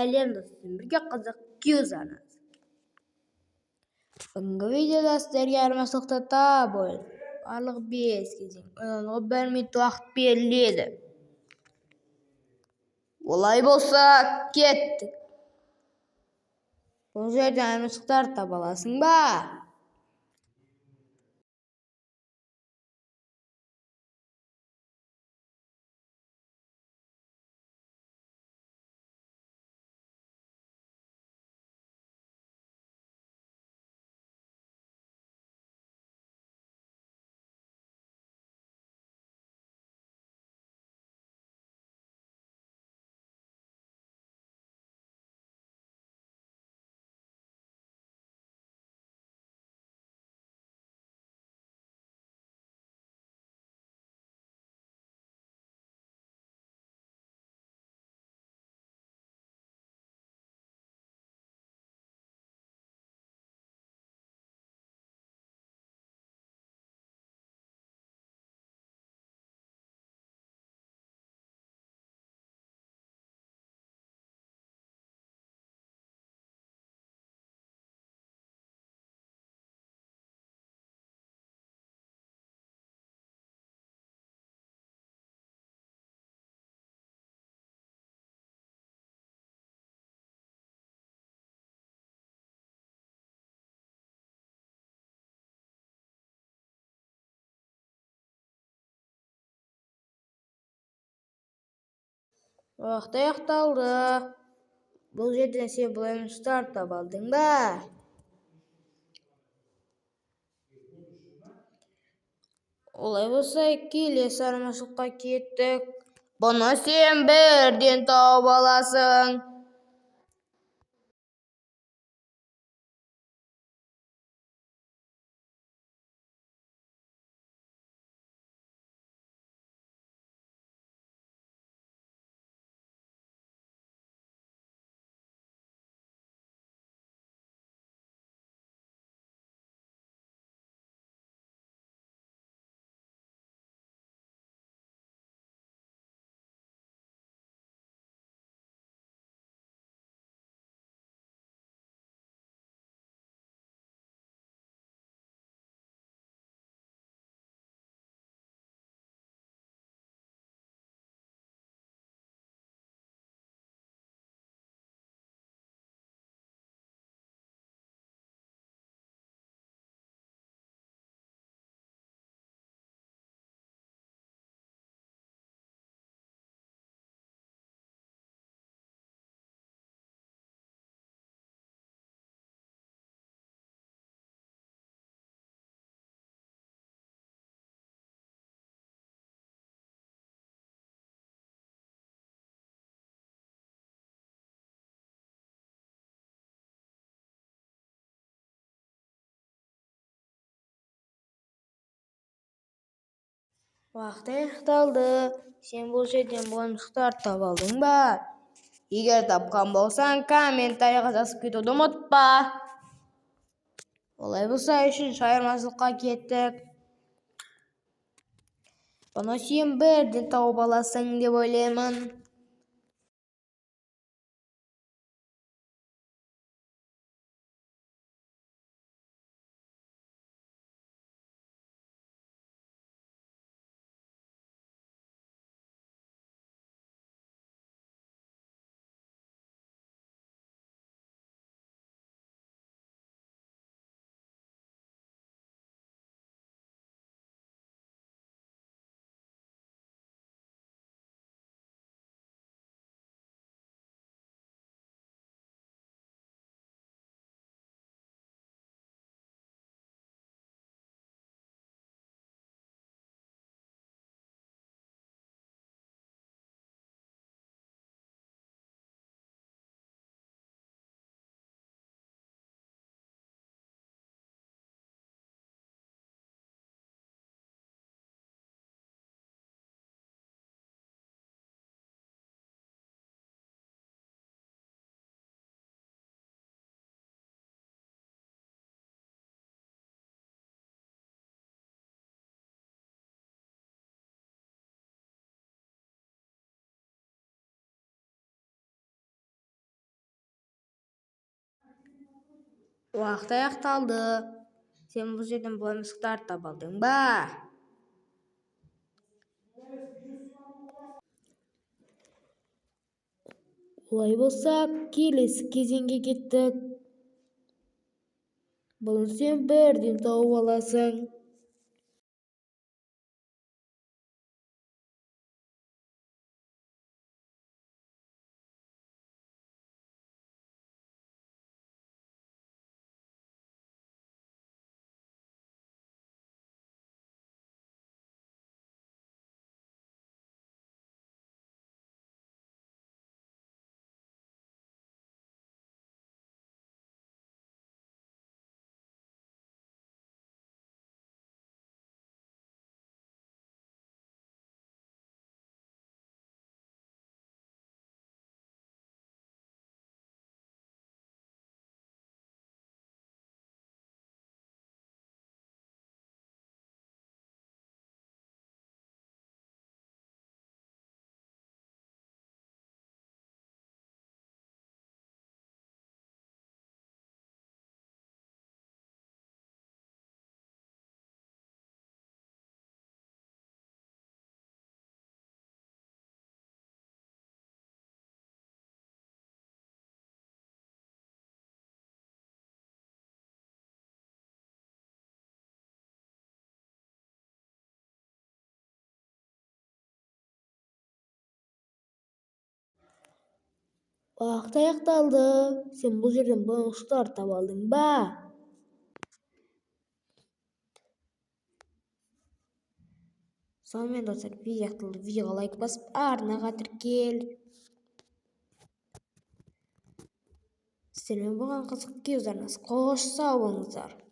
сәлем достым, бірге қызық кюзаныз. Бүгінгі видеода сіздерге айырмашылықты тап ойын. Барлық 5 кезең ойлануға 1 минут уақыт беріледі. Олай болса, кеттік. Бұл жерден айырмашылықтар таба аласың ба? Уақыт аяқталды. Бұл жерден сен бұл айырмашылықтар таба алдың ба? Олай болса, келесі айырмашылыққа кеттік. Бұны сен бірден тауып аласың. Уақыт аяқталды. Сен бұл жерден бұл айырмашылықтар таба алдың ба? Егер тапқан болсаң, комментарийға жазып кетуді ұмытпа. Олай болса, 3-ші айырмашылыққа кеттік. Бұны сен бірден тауып аласың деп ойлаймын. Уақыт аяқталды. Сен бұл жерден бонустарды таба алдың ба? Олай болса, келесі кезеңге кеттік. Бұны сен бірден тауып аласың. Уақыт аяқталды. Сен бұл жерден бонустарды таба алдың ба? Сонымен достар, видеоға лайк басып, арнаға тіркел. Сіздермен болған қызықты кездеріңіз қош сау болыңыздар.